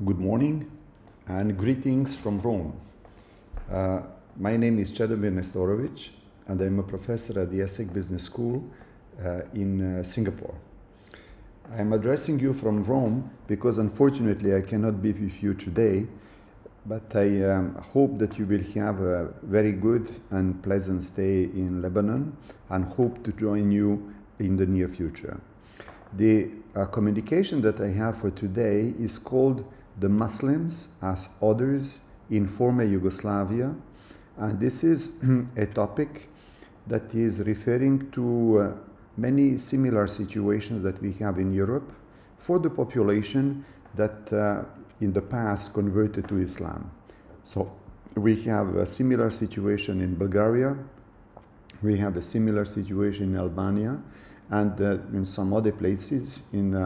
Good morning and greetings from Rome. My name is Cedomir Nestorovic and I'm a professor at the ESSEC Business School in Singapore. I am addressing you from Rome because unfortunately I cannot be with you today, but I hope that you will have a very good and pleasant stay in Lebanon and hope to join you in the near future. The communication that I have for today is called The Muslims as Others in Former Yugoslavia, and this is a topic that is referring to many similar situations that we have in Europe for the population that in the past converted to Islam. So we have a similar situation in Bulgaria, we have a similar situation in Albania, and in some other places in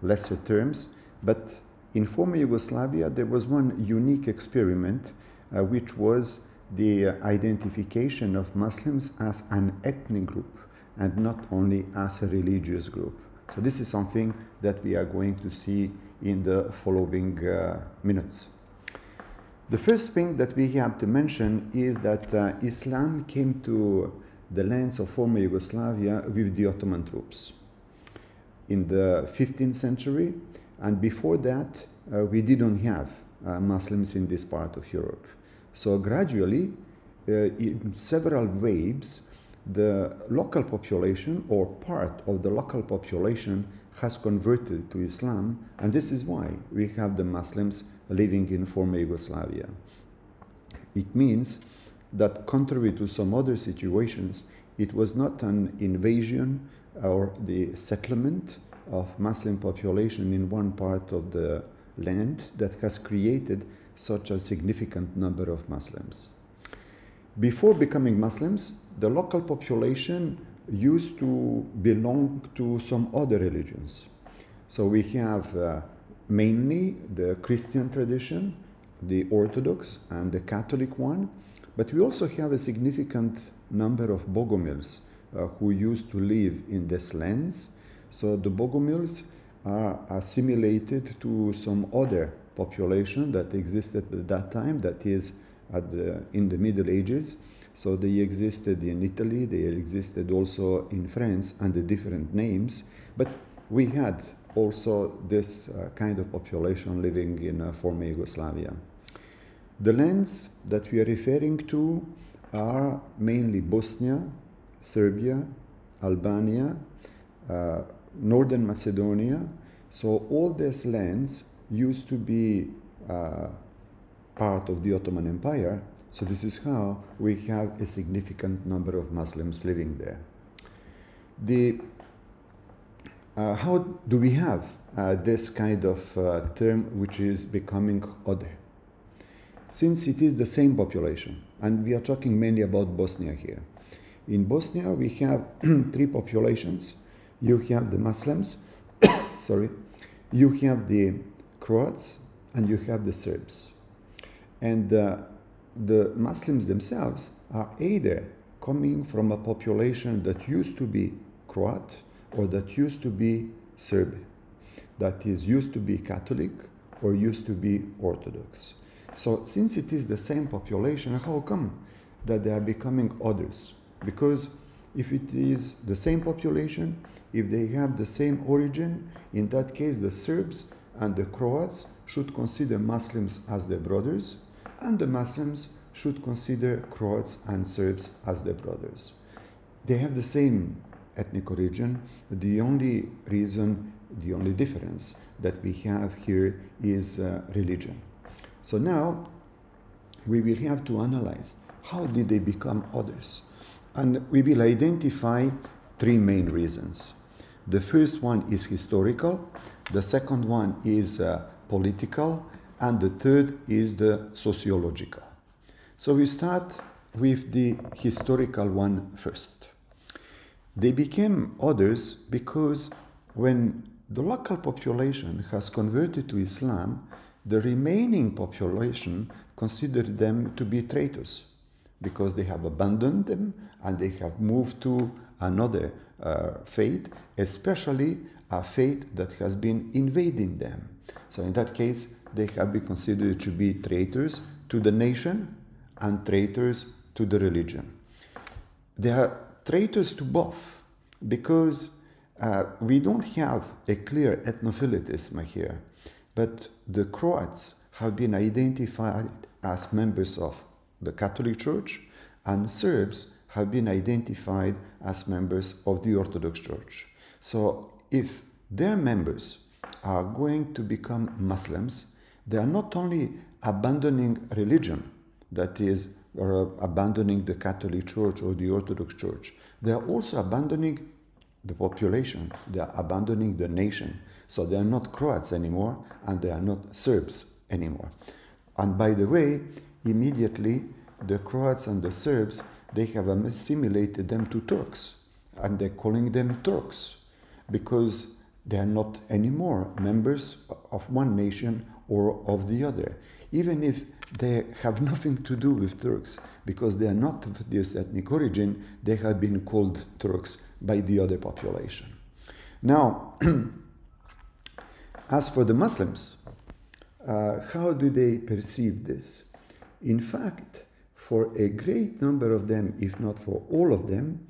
lesser terms. But in former Yugoslavia, there was one unique experiment, which was the identification of Muslims as an ethnic group and not only as a religious group. So this is something that we are going to see in the following minutes. The first thing that we have to mention is that Islam came to the lands of former Yugoslavia with the Ottoman troops in the 15th century, and before that we didn't have Muslims in this part of Europe. So gradually, in several waves, the local population or part of the local population has converted to Islam, and this is why we have the Muslims living in former Yugoslavia. It means that contrary to some other situations, it was not an invasion or the settlement of Muslim population in one part of the land that has created such a significant number of Muslims. Before becoming Muslims, the local population used to belong to some other religions. So we have mainly the Christian tradition, the Orthodox and the Catholic one, but we also have a significant number of Bogomils who used to live in these lands. So the Bogomils are assimilated to some other population that existed at that time, that is in the Middle Ages. So they existed in Italy, they existed also in France under different names, but we had also this kind of population living in former Yugoslavia. The lands that we are referring to are mainly Bosnia, Serbia, Albania, Northern Macedonia. So all these lands used to be part of the Ottoman Empire. So this is how we have a significant number of Muslims living there. How do we have this kind of term which is becoming other? Since it is the same population, and we are talking mainly about Bosnia here. In Bosnia we have three populations. You have the Muslims, sorry, you have the Croats, and you have the Serbs. And the Muslims themselves are either coming from a population that used to be Croat or that used to be Serb, that is used to be Catholic or used to be Orthodox. So since it is the same population, how come that they are becoming others? Because if it is the same population, if they have the same origin, in that case the Serbs and the Croats should consider Muslims as their brothers, and the Muslims should consider Croats and Serbs as their brothers. They have the same ethnic origin. The only reason, the only difference that we have here is religion. So now we will have to analyze how did they become others. And we will identify three main reasons. The first one is historical, the second one is political, and the third is the sociological. So we start with the historical one first. They became others because when the local population has converted to Islam, the remaining population considered them to be traitors because they have abandoned them and they have moved to another faith, especially a faith that has been invading them. So in that case, they have been considered to be traitors to the nation and traitors to the religion. They are traitors to both because we don't have a clear ethnophilitism here, but the Croats have been identified as members of the Catholic Church, and Serbs have been identified as members of the Orthodox Church. So if their members are going to become Muslims, they are not only abandoning religion, that is, or abandoning the Catholic Church or the Orthodox Church, they are also abandoning the population, they are abandoning the nation. So they are not Croats anymore, and they are not Serbs anymore. And by the way, immediately the Croats and the Serbs, they have assimilated them to Turks, and they're calling them Turks because they are not anymore members of one nation or of the other, even if they have nothing to do with Turks, because they are not of this ethnic origin. They have been called Turks by the other population. Now, as for the Muslims, how do they perceive this? In fact, for a great number of them, if not for all of them,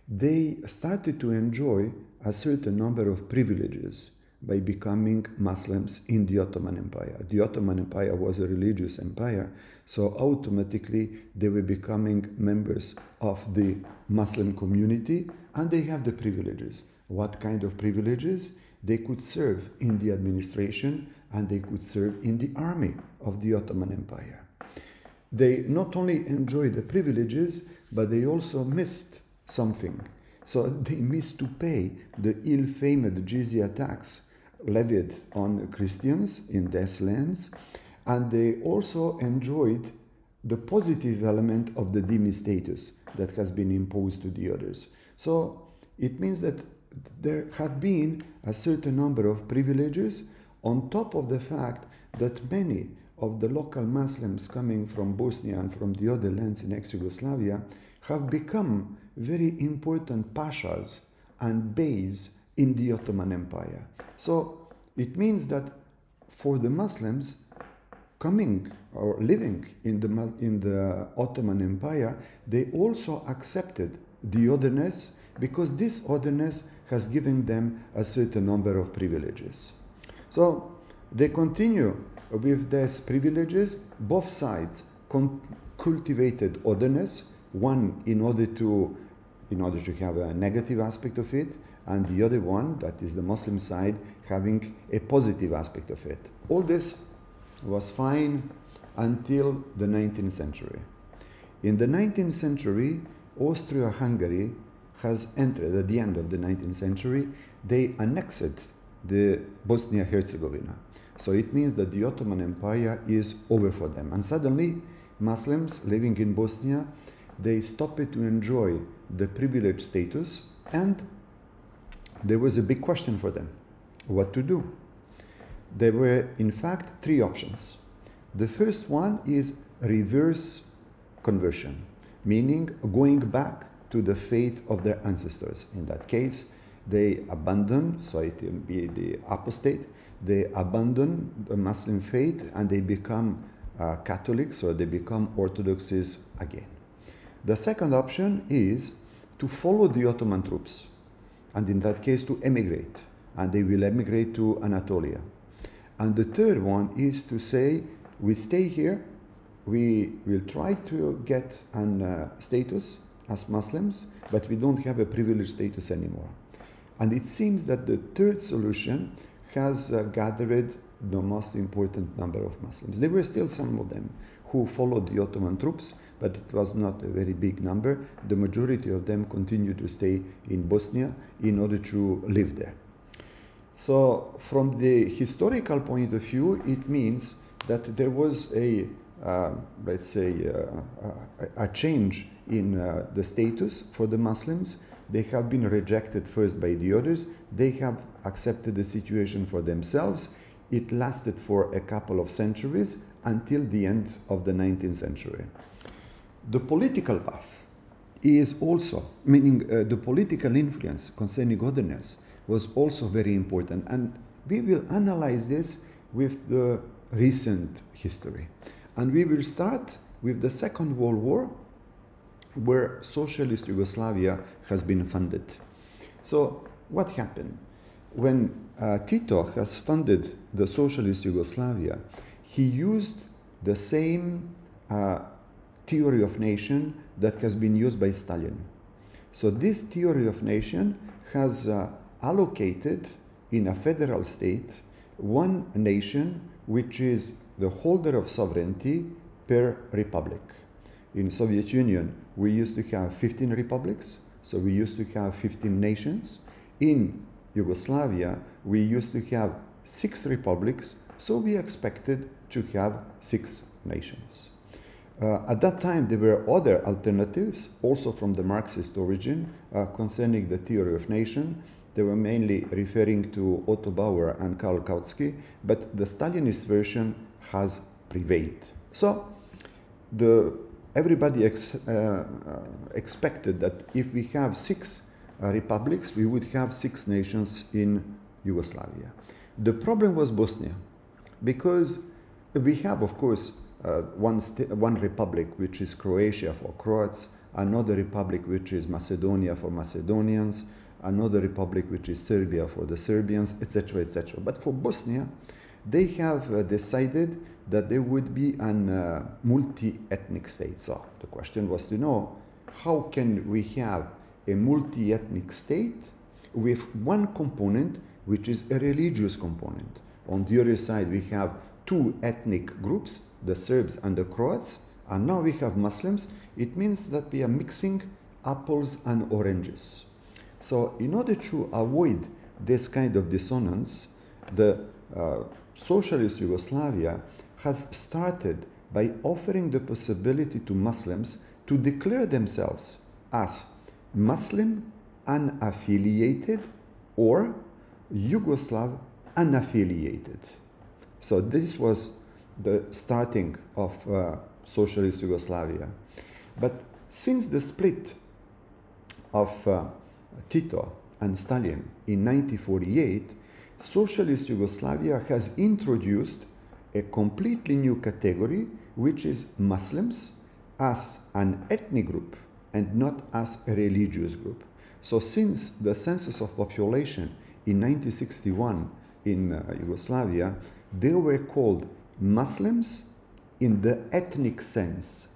they started to enjoy a certain number of privileges by becoming Muslims in the Ottoman Empire. The Ottoman Empire was a religious empire, so automatically they were becoming members of the Muslim community, and they have the privileges. What kind of privileges? They could serve in the administration, and they could serve in the army of the Ottoman Empire. They not only enjoyed the privileges, but they also missed something. So they missed to pay the ill-famed jizya tax levied on Christians in these lands, and they also enjoyed the positive element of the dhimmi status that has been imposed to the others. So it means that there had been a certain number of privileges on top of the fact that many of the local Muslims coming from Bosnia and from the other lands in ex-Yugoslavia have become very important pashas and beys in the Ottoman Empire. So it means that for the Muslims coming or living in the Ottoman Empire, they also accepted the otherness because this otherness has given them a certain number of privileges. So they continue with these privileges. Both sides cultivated otherness, one in order to have a negative aspect of it, and the other one, that is the Muslim side, having a positive aspect of it. All this was fine until the 19th century. In the 19th century, Austria-Hungary has entered. At the end of the 19th century, they annexed the Bosnia-Herzegovina. So it means that the Ottoman Empire is over for them. And suddenly, Muslims living in Bosnia, they stopped to enjoy the privileged status, and there was a big question for them: what to do? There were, in fact, three options. The first one is reverse conversion, meaning going back to the faith of their ancestors. In that case, they abandon, so it will be the apostate, they abandon the Muslim faith and they become Catholics, or they become Orthodoxes again. The second option is to follow the Ottoman troops, and in that case to emigrate, and they will emigrate to Anatolia. And the third one is to say, we stay here, we will try to get a status as Muslims, but we don't have a privileged status anymore. And it seems that the third solution has gathered the most important number of Muslims. There were still some of them who followed the Ottoman troops, but it was not a very big number. The majority of them continued to stay in Bosnia in order to live there. So from the historical point of view, it means that there was a, let's say, a change in the status for the Muslims. They have been rejected first by the others. They have accepted the situation for themselves. It lasted for a couple of centuries until the end of the 19th century. The political path is also, meaning the political influence concerning otherness, was also very important. And we will analyze this with the recent history. And we will start with the Second World War, where socialist Yugoslavia has been funded. So what happened? When Tito has funded the socialist Yugoslavia, he used the same theory of nation that has been used by Stalin. So this theory of nation has allocated in a federal state one nation which is the holder of sovereignty per republic. In Soviet Union, we used to have 15 republics, so we used to have 15 nations. In Yugoslavia, we used to have 6 republics, so we expected to have 6 nations. At that time, there were other alternatives, also from the Marxist origin, concerning the theory of nation. They were mainly referring to Otto Bauer and Karl Kautsky, but the Stalinist version has prevailed. So everybody expected that if we have 6 republics, we would have 6 nations in Yugoslavia. The problem was Bosnia, because we have, of course, one republic, which is Croatia for Croats, another republic, which is Macedonia for Macedonians, another republic, which is Serbia for the Serbians, etc., etc. But for Bosnia, they have decided that there would be a multi-ethnic state. So the question was to know, how can we have a multi-ethnic state with one component, which is a religious component? On the other side, we have 2 ethnic groups, the Serbs and the Croats, and now we have Muslims. It means that we are mixing apples and oranges. So in order to avoid this kind of dissonance, the socialist Yugoslavia has started by offering the possibility to Muslims to declare themselves as Muslim unaffiliated or Yugoslav unaffiliated. So this was the starting of socialist Yugoslavia. But since the split of Tito and Stalin in 1948, socialist Yugoslavia has introduced a completely new category, which is Muslims as an ethnic group and not as a religious group. So since the census of population in 1961 in Yugoslavia, they were called Muslims in the ethnic sense.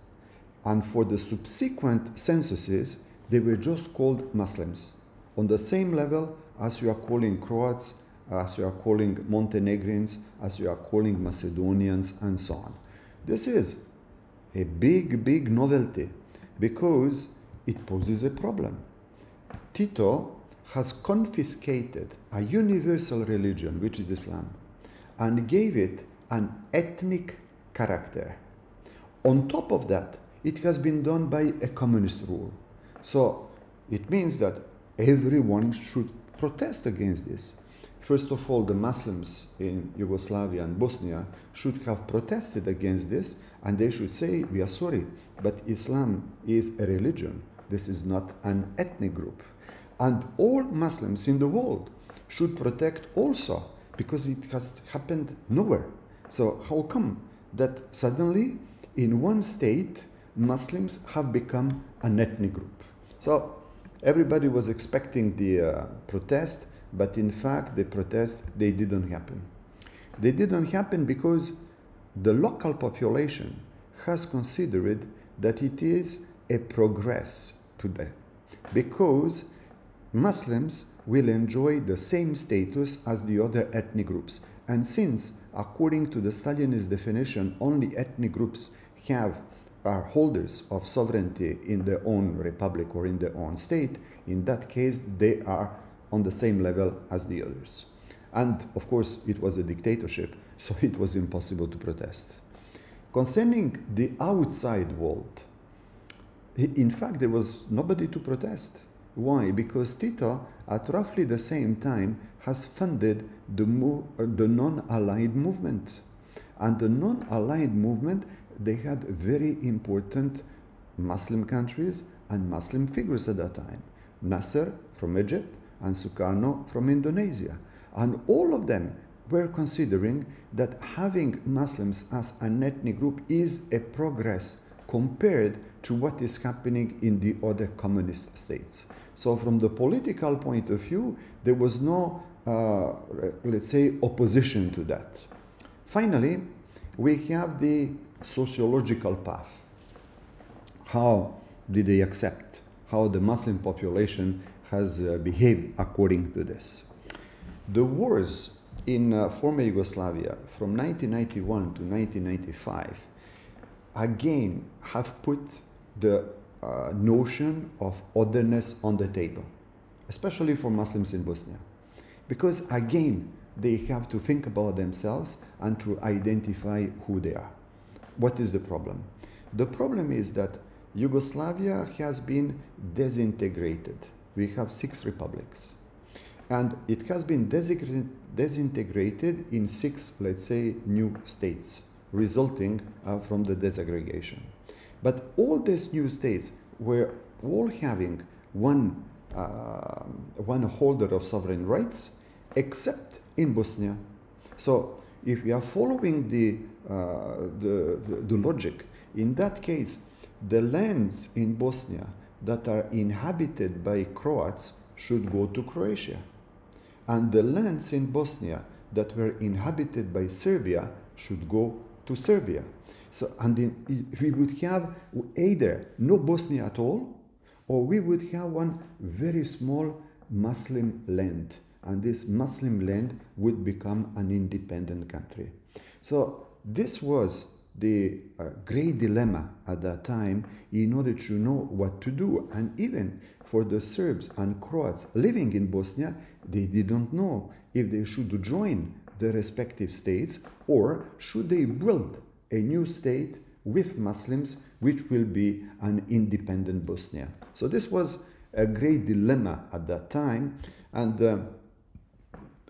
And for the subsequent censuses, they were just called Muslims, on the same level as you are calling Croats, as you are calling Montenegrins, as you are calling Macedonians, and so on. This is a big novelty, because it poses a problem. Tito has confiscated a universal religion, which is Islam, and gave it an ethnic character. On top of that, it has been done by a communist rule. So it means that everyone should protest against this. First of all, the Muslims in Yugoslavia and Bosnia should have protested against this, and they should say, we are sorry, but Islam is a religion. This is not an ethnic group. And all Muslims in the world should protect also, because it has happened nowhere. So how come that suddenly in one state Muslims have become an ethnic group? So everybody was expecting the protest, but in fact the protest, they didn't happen. They didn't happen because the local population has considered that it is a progress to that, because Muslims will enjoy the same status as the other ethnic groups. And since, according to the Stalinist definition, only ethnic groups are holders of sovereignty in their own republic or in their own state, in that case, they are on the same level as the others. And of course, it was a dictatorship, so it was impossible to protest. Concerning the outside world, in fact, there was nobody to protest. Why? Because Tito, at roughly the same time, has funded the non-aligned movement. And the non-aligned movement, they had very important Muslim countries and Muslim figures at that time. Nasser from Egypt and Sukarno from Indonesia. And all of them were considering that having Muslims as an ethnic group is a progress compared to what is happening in the other communist states. So from the political point of view, there was no, let's say, opposition to that. Finally, we have the sociological path. How did they accept? How the Muslim population has behaved according to this? The wars in former Yugoslavia from 1991 to 1995 again have put the notion of otherness on the table, especially for Muslims in Bosnia. Because again, they have to think about themselves and to identify who they are. What is the problem? The problem is that Yugoslavia has been disintegrated. We have 6 republics. And it has been disintegrated in 6, let's say, new states, resulting from the disaggregation. But all these new states were all having one holder of sovereign rights, except in Bosnia. So if we are following the logic, in that case, the lands in Bosnia that are inhabited by Croats should go to Croatia. And the lands in Bosnia that were inhabited by Serbia should go to Serbia. So, and we would have either no Bosnia at all, or we would have one very small Muslim land. And this Muslim land would become an independent country. So this was the great dilemma at that time in order to know what to do. And even for the Serbs and Croats living in Bosnia, they didn't know if they should join the respective states or should they build a new state with Muslims which will be an independent Bosnia. So this was a great dilemma at that time, and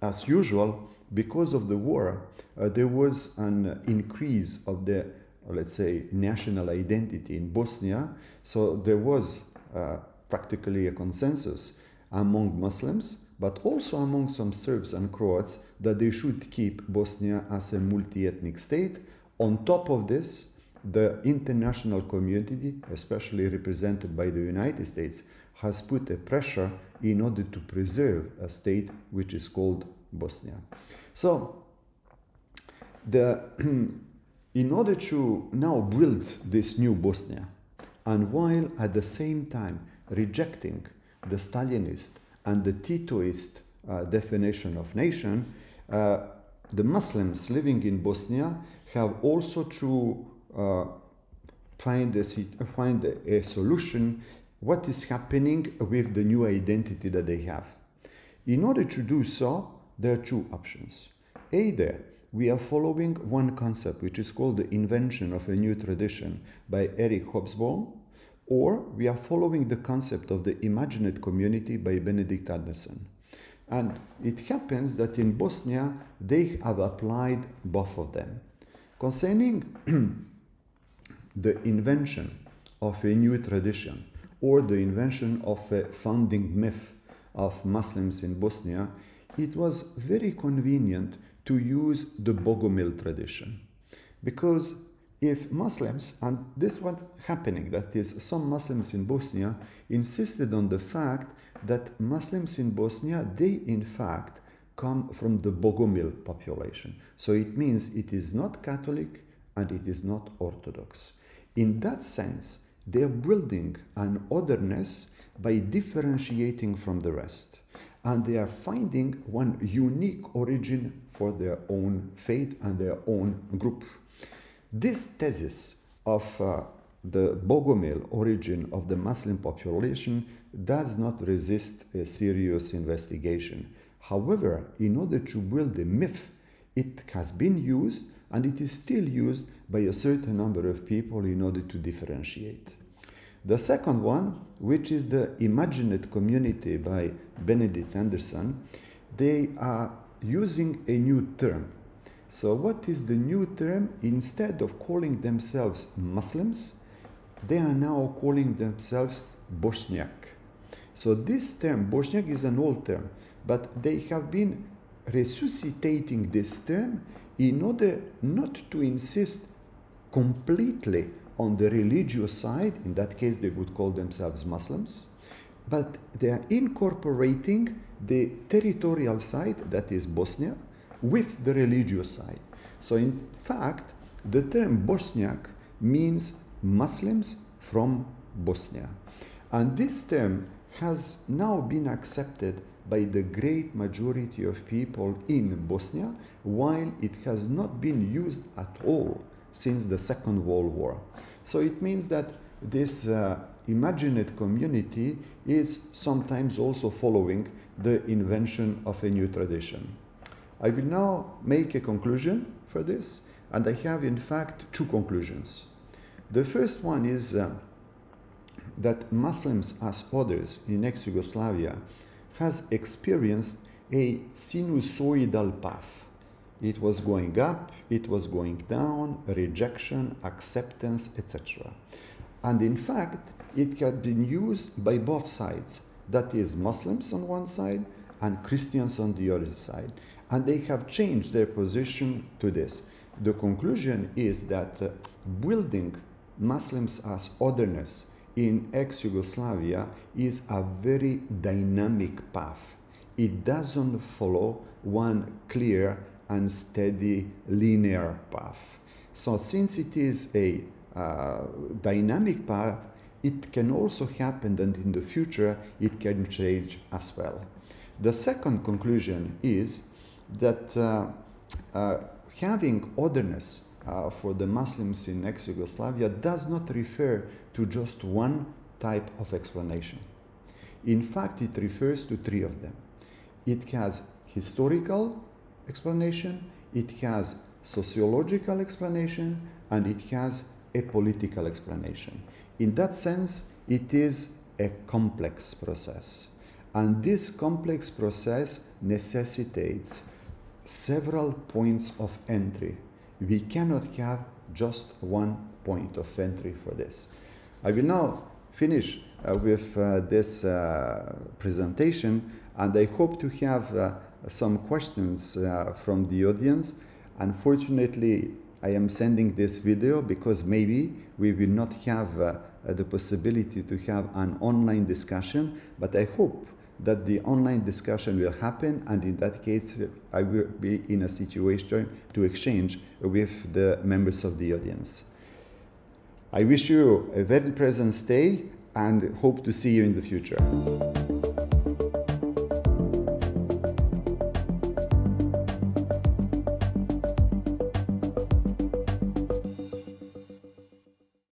as usual, because of the war, there was an increase of the, let's say, national identity in Bosnia. So there was practically a consensus among Muslims, but also among some Serbs and Croats, that they should keep Bosnia as a multi-ethnic state. On top of this, the international community, especially represented by the United States, has put a pressure in order to preserve a state which is called Bosnia. So, in order to now build this new Bosnia, and while at the same time rejecting the Stalinist and the Titoist definition of nation, the Muslims living in Bosnia have also to find a solution what is happening with the new identity that they have. In order to do so, there are 2 options. Either we are following one concept which is called the invention of a new tradition by Eric Hobsbawm, or we are following the concept of the imagined community by Benedict Anderson. And it happens that in Bosnia they have applied both of them. Concerning the invention of a new tradition or the invention of a founding myth of Muslims in Bosnia, it was very convenient to use the Bogomil tradition. Because if Muslims, and this was happening, that is, some Muslims in Bosnia insisted on the fact that Muslims in Bosnia, they in fact come from the Bogomil population. So it means it is not Catholic and it is not Orthodox. In that sense, they are building an otherness by differentiating from the rest. And they are finding one unique origin for their own faith and their own group. This thesis of the Bogomil origin of the Muslim population does not resist a serious investigation. However, in order to build a myth, it has been used and it is still used by a certain number of people in order to differentiate. The second one, which is the imagined community by Benedict Anderson, they are using a new term. So what is the new term? Instead of calling themselves Muslims, they are now calling themselves Bosniak. So this term, Bosniak, is an old term, but they have been resuscitating this term in order not to insist completely on the religious side. In that case, they would call themselves Muslims, but they are incorporating the territorial side, that is Bosnia, with the religious side. So in fact, the term Bosniak means Muslims from Bosnia. And this term has now been accepted by the great majority of people in Bosnia, while it has not been used at all since the Second World War. So it means that this imagined community is sometimes also following the invention of a new tradition. I will now make a conclusion for this, and I have in fact two conclusions. The first one is that Muslims as others in ex-Yugoslavia has experienced a sinusoidal path. It was going up, it was going down, rejection, acceptance, etc. And in fact, it had been used by both sides. That is Muslims on one side and Christians on the other side. And they have changed their position to this. The conclusion is that building Muslims as otherness in ex-Yugoslavia is a very dynamic path. It doesn't follow one clear and steady linear path. So since it is a dynamic path, it can also happen that in the future it can change as well. The second conclusion is that having otherness for the Muslims in ex-Yugoslavia does not refer to just one type of explanation. In fact, it refers to three of them. It has historical explanation, it has sociological explanation, and it has a political explanation. In that sense, it is a complex process. And this complex process necessitates several points of entry. We cannot have just one point of entry for this. I will now finish with this presentation, and I hope to have some questions from the audience. Unfortunately, I am sending this video because maybe we will not have the possibility to have an online discussion, but I hope that the online discussion will happen, and in that case I will be in a situation to exchange with the members of the audience. I wish you a very pleasant stay and hope to see you in the future.